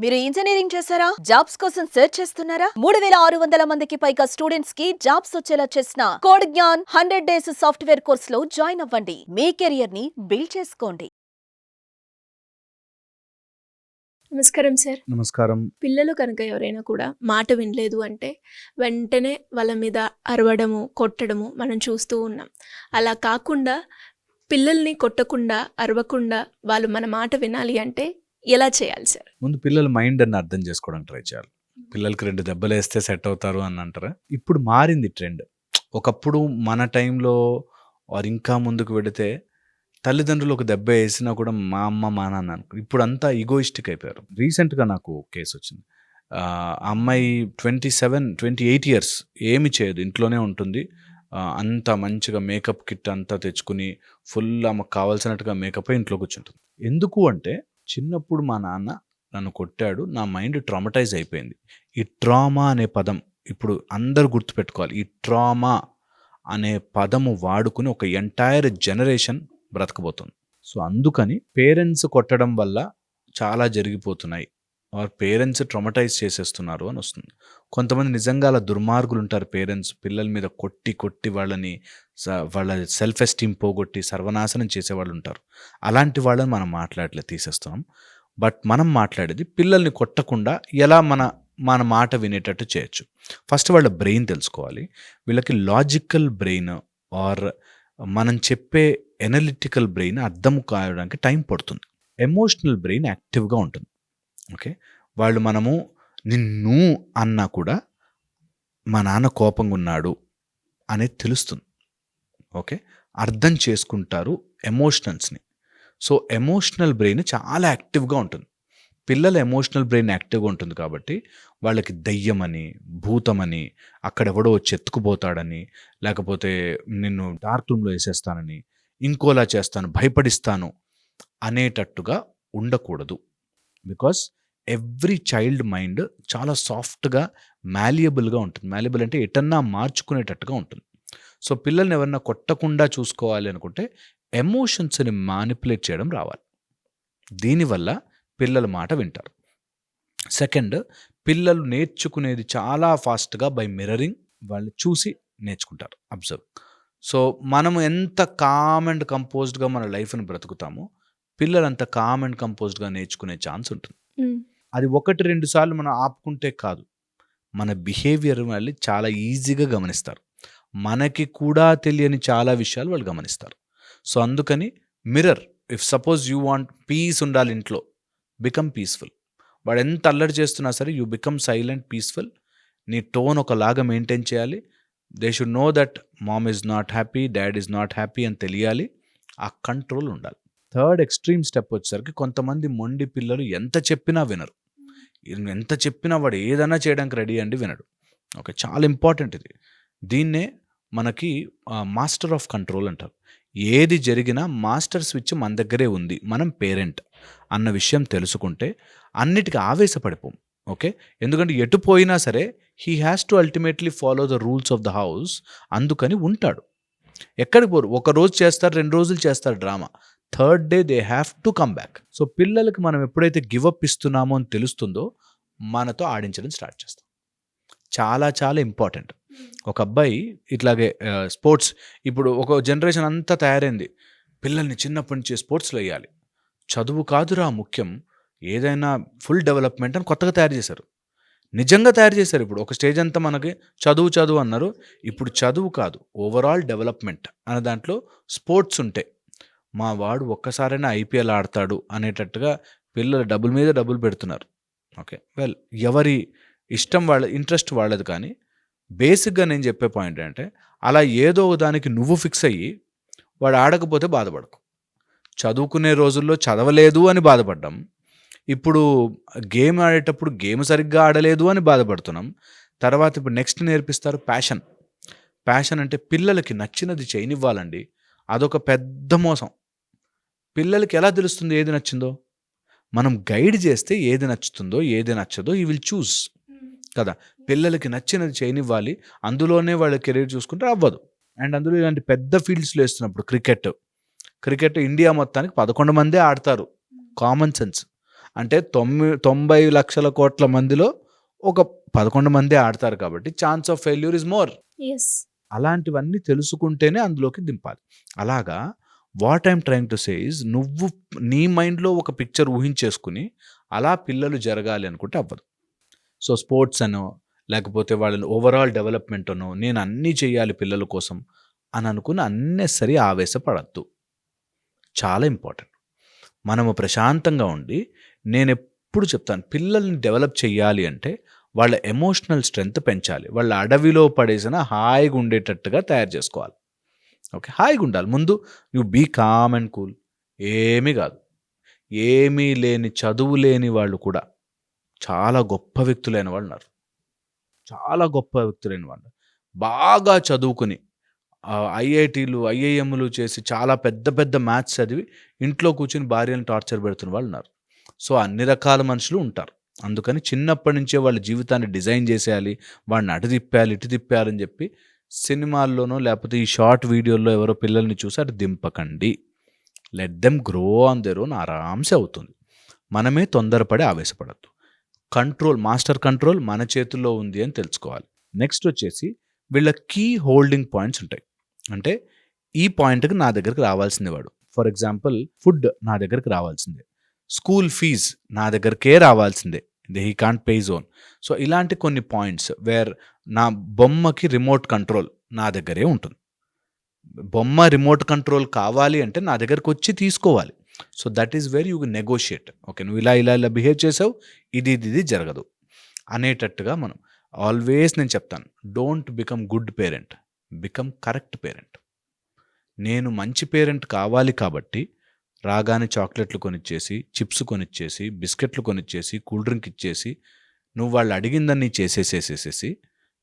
మీరు ఇంజనీరింగ్ చేశారా? జాబ్స్ కోసం సెర్చ్ చేస్తున్నారా? 3600 మందికి పైగా స్టూడెంట్స్ కి జాబ్స్ వచ్చేలా చేసిన code Gyan 100 days software course లో జాయిన్ అవ్వండి. మీ కెరియర్ ని బిల్డ్ చేసుకోండి. నమస్కారం సార్. నమస్కారం. పిల్లలు కనుక ఎవరైనా కూడా మాట వినలేదు అంటే వెంటనే వాళ్ళ మీద అరవడము, కొట్టడము మనం చూస్తూ ఉన్నాం. అలా కాకుండా పిల్లల్ని కొట్టకుండా, అరవకుండా వాళ్ళు మన మాట వినాలి అంటే ఎలా చేయాలి సార్? ముందు పిల్లల మైండ్ అని అర్థం చేసుకోవడానికి ట్రై చేయాలి. పిల్లలకి 2 దెబ్బలు వేస్తే సెట్ అవుతారు అని అంటారా? ఇప్పుడు మారింది ట్రెండ్. ఒకప్పుడు మన టైంలో వారు ఇంకా ముందుకు వెడితే తల్లిదండ్రులు ఒక దెబ్బ వేసినా కూడా మా అమ్మ మా నాన్న అనుకో. ఇప్పుడు అంతా ఈగోయిస్టిక్ అయిపోయారు. రీసెంట్గా నాకు కేసు వచ్చింది. ఆ అమ్మాయి 28 ఇయర్స్ ఏమి చేయదు, ఇంట్లోనే ఉంటుంది. అంత మంచిగా మేకప్ కిట్ అంతా తెచ్చుకుని ఫుల్ ఆమెకు కావాల్సినట్టుగా మేకప్ ఇంట్లో కూర్చుంటుంది. ఎందుకు అంటే చిన్నప్పుడు మా నాన్న నన్ను కొట్టాడు, నా మైండ్ ట్రామటైజ్ అయిపోయింది. ఈ ట్రామా అనే పదం ఇప్పుడు అందరూ గుర్తుపెట్టుకోవాలి. ఈ ట్రామా అనే పదము వాడుకుని ఒక ఎంటైర్ జనరేషన్ బ్రతకబోతుంది. సో అందుకని పేరెంట్స్ కొట్టడం వల్ల చాలా జరిగిపోతున్నాయి, ఆర్ పేరెంట్స్ ట్రామటైజ్ చేసేస్తున్నారు అని వస్తుంది. కొంతమంది నిజంగా అలా దుర్మార్గులు ఉంటారు. పేరెంట్స్ పిల్లల మీద కొట్టి వాళ్ళని వాళ్ళ సెల్ఫ్ ఎస్టీమ్ పోగొట్టి సర్వనాశనం చేసేవాళ్ళు ఉంటారు. అలాంటి వాళ్ళని మనం మాట్లాడలేదు, తీసేస్తున్నాం. బట్ మనం మాట్లాడేది పిల్లల్ని కొట్టకుండా ఎలా మన మాట వినేటట్టు చేయొచ్చు. ఫస్ట్ వాళ్ళ బ్రెయిన్ తెలుసుకోవాలి. వీళ్ళకి లాజికల్ బ్రెయిన్ ఆర్ మనం చెప్పే ఎనలిటికల్ బ్రెయిన్ అర్థం కావడానికి టైం పడుతుంది. ఎమోషనల్ బ్రెయిన్ యాక్టివ్గా ఉంటుంది. ఓకే, వాళ్ళు మనము నిన్ను అన్నా కూడా మా నాన్న కోపంగా ఉన్నాడు అనేది తెలుస్తుంది. ఓకే, అర్థం చేసుకుంటారు ఎమోషనల్స్ని. సో ఎమోషనల్ బ్రెయిన్ చాలా యాక్టివ్గా ఉంటుంది. పిల్లల ఎమోషనల్ బ్రెయిన్ యాక్టివ్గా ఉంటుంది కాబట్టి వాళ్ళకి దయ్యమని, భూతమని, అక్కడెవడో వచ్చి ఎత్తుకుపోతాడని, లేకపోతే నిన్ను డార్క్ రూమ్లో వేసేస్తానని, ఇంకోలా చేస్తాను, భయపడిస్తాను అనేటట్టుగా ఉండకూడదు. బికాస్ ఎవ్రీ చైల్డ్ మైండ్ చాలా సాఫ్ట్గా మ్యాలియబుల్గా ఉంటుంది. మ్యాలియబుల్ అంటే ఎటన్నా మార్చుకునేటట్టుగా ఉంటుంది. సో పిల్లల్ని ఎవరన్నా కొట్టకుండా చూసుకోవాలి అనుకుంటే ఎమోషన్స్ని మానిపులేట్ చేయడం రావాలి. దీనివల్ల పిల్లల మాట వింటారు. సెకండ్, పిల్లలు నేర్చుకునేది చాలా ఫాస్ట్గా బై మిర్రరింగ్. వాళ్ళు చూసి నేర్చుకుంటారు, అబ్జర్వ్. సో మనము ఎంత కామ్ అండ్ కంపోజ్డ్గా మన లైఫ్ని బ్రతుకుతామో పిల్లలు అంత కామ్ అండ్ కంపోజ్డ్గా నేర్చుకునే ఛాన్స్ ఉంటుంది. అది 1-2 సార్లు మనం ఆపుకుంటే కాదు, మన బిహేవియర్ వాళ్ళు చాలా ఈజీగా గమనిస్తారు. మనకి కూడా తెలియని చాలా విషయాలు వాళ్ళు గమనిస్తారు. సో అందుకని mirror. If suppose you want peace ఉండాలి ఇంట్లో, బికమ్ పీస్ఫుల్. వాడు ఎంత అల్లరి చేస్తున్నా సరే యూ బికమ్ సైలెంట్, పీస్ఫుల్. నీ టోన్ ఒకలాగా మెయింటైన్ చేయాలి. They should know that ma'am is not happy, dad is not happy అని తెలియాలి. ఆ కంట్రోల్ ఉండాలి. థర్డ్ ఎక్స్ట్రీమ్ స్టెప్ వచ్చేసరికి కొంతమంది మొండి పిల్లలు ఎంత చెప్పినా వినరు. ఎంత చెప్పినా వాడు ఏదైనా చేయడానికి రెడీ అండి, వినడు. ఓకే, చాలా ఇంపార్టెంట్ ఇది. దీన్నే మనకి మాస్టర్ ఆఫ్ కంట్రోల్ అంటారు. ఏది జరిగినా మాస్టర్ స్విచ్ మన దగ్గరే ఉంది, మనం పేరెంట్ అన్న విషయం తెలుసుకుంటే అన్నిటికీ ఆవేశపడిపోం. ఓకే, ఎందుకంటే ఎటు పోయినా సరే he has to ultimately follow the rules of the house. అందుకని ఉంటాడు. ఎక్కడికి పోరు. 1 రోజు చేస్తారు, 2 రోజులు చేస్తారు drama, third day they have to come back. So పిల్లలకి మనం ఎప్పుడైతే గివప్ ఇస్తున్నామో అని తెలుస్తుందో మనతో ఆడించడం స్టార్ట్ చేస్తాం. చాలా చాలా ఇంపార్టెంట్. ఒక అబ్బాయి ఇట్లాగే స్పోర్ట్స్, ఇప్పుడు ఒక జనరేషన్ అంతా తయారైంది, పిల్లల్ని చిన్నప్పటి నుంచి స్పోర్ట్స్లో వేయాలి, చదువు కాదురా ముఖ్యం, ఏదైనా ఫుల్ డెవలప్మెంట్ అని కొత్తగా తయారు చేశారు. నిజంగా తయారు చేశారు. ఇప్పుడు ఒక స్టేజ్ అంతా మనకి చదువు అన్నారు. ఇప్పుడు చదువు కాదు, ఓవరాల్ డెవలప్మెంట్ అనే దాంట్లో స్పోర్ట్స్ ఉంటాయి. మా వాడు ఒక్కసారైనా ఐపీఎల్ ఆడతాడు అనేటట్టుగా పిల్లలు డబ్బుల మీద డబ్బులు పెడుతున్నారు. ఓకే, వెల్, ఎవరి ఇష్టం వాళ్ళ, ఇంట్రెస్ట్ వాళ్ళది. కానీ బేసిక్గా నేను చెప్పే పాయింట్ ఏంటంటే అలా ఏదో దానికి నువ్వు ఫిక్స్ అయ్యి వాడు ఆడకపోతే బాధపడకు. చదువుకునే రోజుల్లో చదవలేదు అని బాధపడ్డాం, ఇప్పుడు గేమ్ ఆడేటప్పుడు గేమ్ సరిగ్గా ఆడలేదు అని బాధపడుతున్నాం. తర్వాత ఇప్పుడు నెక్స్ట్ నేర్పిస్తారు ప్యాషన్. ప్యాషన్ అంటే పిల్లలకి నచ్చినది చేయనివ్వాలండి. అదొక పెద్ద మోసం. పిల్లలకి ఎలా తెలుస్తుంది ఏది నచ్చిందో? మనం గైడ్ చేస్తే ఏది నచ్చుతుందో ఏది నచ్చదో ఈ విల్ చూస్ కదా. పిల్లలకి నచ్చినది చేయనివ్వాలి, అందులోనే వాళ్ళ కెరీర్ చూసుకుంటే అవ్వదు. అండ్ అందులో ఇలాంటి పెద్ద ఫీల్డ్స్లో వేస్తున్నప్పుడు క్రికెట్ ఇండియా మొత్తానికి 11 మందే ఆడతారు. Common sense. అంటే 90 లక్షల కోట్ల మందిలో ఒక 11 మందే ఆడతారు కాబట్టి chance of failure is more. Yes. అలాంటివన్నీ తెలుసుకుంటేనే అందులోకి దింపాలి. అలాగా what I'm trying to say is, నువ్వు నీ మైండ్లో ఒక పిక్చర్ ఊహించేసుకుని అలా పిల్లలు జరగాలి అనుకుంటే అవ్వదు. సో స్పోర్ట్స్ అనో లేకపోతే వాళ్ళని ఓవరాల్ డెవలప్మెంట్ అనో నేను అన్నీ చేయాలి పిల్లల కోసం అని అనుకుని అన్నెసరీ ఆవేశపడద్దు. చాలా ఇంపార్టెంట్. మనము ప్రశాంతంగా ఉండి, నేను ఎప్పుడు చెప్తాను, పిల్లల్ని డెవలప్ చేయాలి అంటే వాళ్ళ ఎమోషనల్ స్ట్రెంగ్త్ పెంచాలి. వాళ్ళ అడవిలో పడేసిన హాయిగా ఉండేటట్టుగా తయారు చేసుకోవాలి. ఓకే, హాయిగా ఉండాలి. ముందు you be calm and cool. ఏమీ కాదు, ఏమీ లేని చదువు లేని వాళ్ళు కూడా చాలా గొప్ప వ్యక్తులైన వాళ్ళు ఉన్నారు. చాలా గొప్ప వ్యక్తులైన వాళ్ళు బాగా చదువుకుని ఐఐటీలు ఐఐఎంలు చేసి చాలా పెద్ద పెద్ద మ్యాథ్స్ చదివి ఇంట్లో కూర్చుని భార్యను టార్చర్ పెడుతున్న వాళ్ళు ఉన్నారు. సో అన్ని రకాల మనుషులు ఉంటారు. అందుకని చిన్నప్పటి నుంచే వాళ్ళ జీవితాన్ని డిజైన్ చేసేయాలి, వాడిని అటు తిప్పాలి ఇటు తిప్పాలని చెప్పి సినిమాల్లోనో లేకపోతే ఈ షార్ట్ వీడియోల్లో ఎవరో పిల్లల్ని చూసి అటు దింపకండి. Let them grow on their own. ఆరామ్సే అవుతుంది. మనమే తొందరపడి ఆవేశపడద్దు. కంట్రోల్, మాస్టర్ కంట్రోల్ మన చేతుల్లో ఉంది అని తెలుసుకోవాలి. నెక్స్ట్ వచ్చేసి వీళ్ళ కీ హోల్డింగ్ పాయింట్స్ ఉంటాయి. అంటే ఈ పాయింట్కి నా దగ్గరికి రావాల్సిందే వాడు. ఫర్ ఎగ్జాంపుల్ ఫుడ్ నా దగ్గరికి రావాల్సిందే, స్కూల్ ఫీజ్ నా దగ్గరికే రావాల్సిందే, he can't pay his own. So ఇలాంటి కొన్ని పాయింట్స్ వేర్ నా బొమ్మకి రిమోట్ కంట్రోల్ నా దగ్గరే ఉంటుంది. బొమ్మ రిమోట్ కంట్రోల్ కావాలి అంటే నా దగ్గరకు వచ్చి తీసుకోవాలి. So that is where you negotiate. Okay, నువ్వు ఇలా ఇలా ఇలా బిహేవ్ చేసావు, ఇది జరగదు అనేటట్టుగా మనం ఆల్వేస్ నేను చెప్తాను, don't become good parent, become correct parent. నేను మంచి పేరెంట్ కావాలి కాబట్టి రాగానే చాక్లెట్లు కొనిచ్చేసి, చిప్స్ కొనిచ్చేసి, బిస్కెట్లు కొనిచ్చేసి, కూల్ డ్రింక్ ఇచ్చేసి, నువ్వు వాళ్ళు అడిగిందని చేసేసేసేసేసి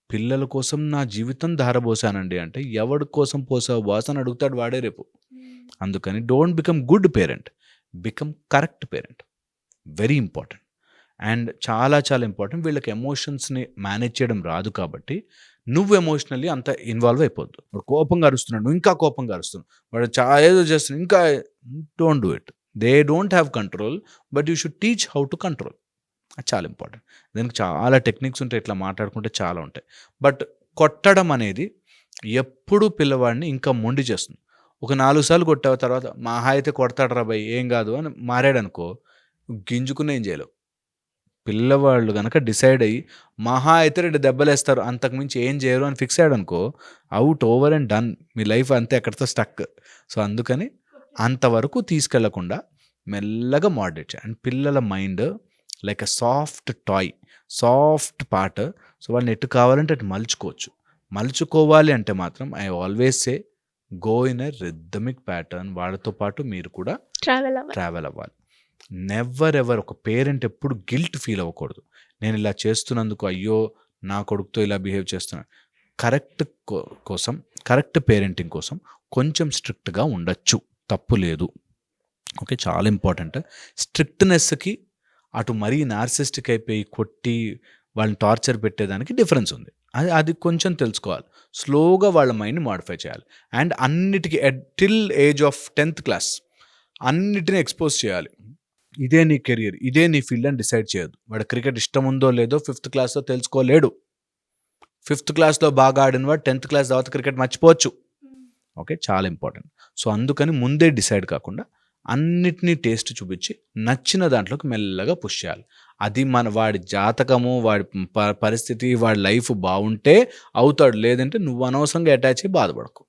పిల్లల కోసం నా జీవితం ధారపోసానండి అంటే ఎవడి కోసం పోసావు బాస్ అని అడుగుతాడు వాడే రేపు. అందుకని don't become good parent, become correct parent. Very important. And చాలా చాలా ఇంపార్టెంట్. వీళ్ళకి ఎమోషన్స్ని మేనేజ్ చేయడం రాదు కాబట్టి నువ్వు ఎమోషనల్లీ అంత ఇన్వాల్వ్ అయిపోద్దు. వాడు కోపంగా అరుస్తున్నాడు, నువ్వు ఇంకా కోపంగా అరుస్తున్నావు, వాడు చాలా ఏదో చేస్తున్నాడు, ఇంకా don't do it. They don't have control, but you should teach how to control. అది చాలా ఇంపార్టెంట్. దానికి చాలా టెక్నిక్స్ ఉంటాయి, ఇట్లా మాట్లాడుకుంటే చాలా ఉంటాయి. బట్ కొట్టడం అనేది ఎప్పుడు పిల్లవాడిని ఇంకా మొండి చేస్తుంది. ఒక 4 సార్లు కొట్టావు, తర్వాత మహా అయితే కొడతాడు రా భయ్ ఏం కాదు అని మారాడనుకో, గింజుకుని ఏం చేయలేవు. పిల్లవాళ్ళు కనుక డిసైడ్ అయ్యి మహా అయితే 2 దెబ్బలేస్తారు, అంతకుమించి ఏం చేయరు అని ఫిక్స్ అయ్యాడు అనుకో, out, over and done. Me life అంతే అక్కడితో స్టక్. సో అందుకని అంతవరకు తీసుకెళ్లకుండా మెల్లగా మోడరేట్ చేయాలి. అండ్ పిల్లల mind like a soft toy, soft part. So వాళ్ళని ఎటు కావాలంటే అటు మలుచుకోవాలి అంటే మాత్రం I always say go in a rhythmic pattern. వాళ్ళతో పాటు మీరు కూడా ట్రావెల్ అవ్వాలి. నెవర్ ఎవర్ ఒక పేరెంట్ ఎప్పుడు గిల్ట్ ఫీల్ అవ్వకూడదు. నేను ఇలా చేస్తున్నందుకు అయ్యో నా కొడుకుతో ఇలా బిహేవ్ చేస్తున్నాను. కరెక్ట్ పేరెంటింగ్ కోసం కొంచెం స్ట్రిక్ట్గా ఉండొచ్చు, తప్పు లేదు. ఓకే, చాలా ఇంపార్టెంట్. స్ట్రిక్ట్నెస్కి అటు మరీ నార్సిస్టిక్ అయిపోయి కొట్టి వాళ్ళని టార్చర్ పెట్టేదానికి డిఫరెన్స్ ఉంది. అది కొంచెం తెలుసుకోవాలి. స్లోగా వాళ్ళ మైండ్ని మాడిఫై చేయాలి. అండ్ అన్నిటికీ till age of 10th class అన్నిటిని ఎక్స్పోజ్ చేయాలి. ఇదే నీ కెరియర్, ఇదే నీ ఫీల్డ్ అని డిసైడ్ చేయొద్దు. వాడు క్రికెట్ ఇష్టం ఉందో లేదో 5th క్లాస్లో తెలుసుకోలేడు. 5th క్లాస్లో బాగా ఆడిన వాడు 10th క్లాస్ తర్వాత క్రికెట్ మర్చిపోవచ్చు. ఓకే, చాలా ఇంపార్టెంట్. సో అందుకని ముందే డిసైడ్ కాకుండా అన్నిటినీ టేస్ట్ చూపించి నచ్చిన దాంట్లోకి మెల్లగా పుష్ చేయాలి. అది వాడి జాతకము, వాడి పరిస్థితి, వాడి లైఫ్ బాగుంటే అవుతాడు, లేదంటే నువ్వు అనవసరంగా అటాచ్ అయ్యి బాధపడకు.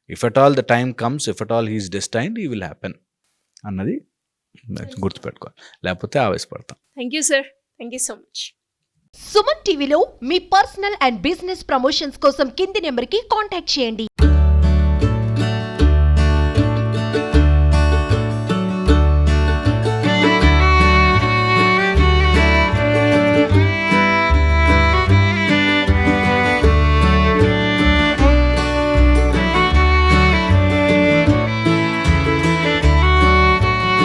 If at all the time comes, if at all his destined, he will happen అన్నది గుర్తుపెట్టుకోవాలి, లేకపోతే ఆవేశపడతాం. Thank you sir, thank you so much. Suman టీవీలో మీ పర్సనల్ అండ్ బిజినెస్ ప్రమోషన్స్ కోసం కింది నెంబర్కి కాంటాక్ట్ చేయండి.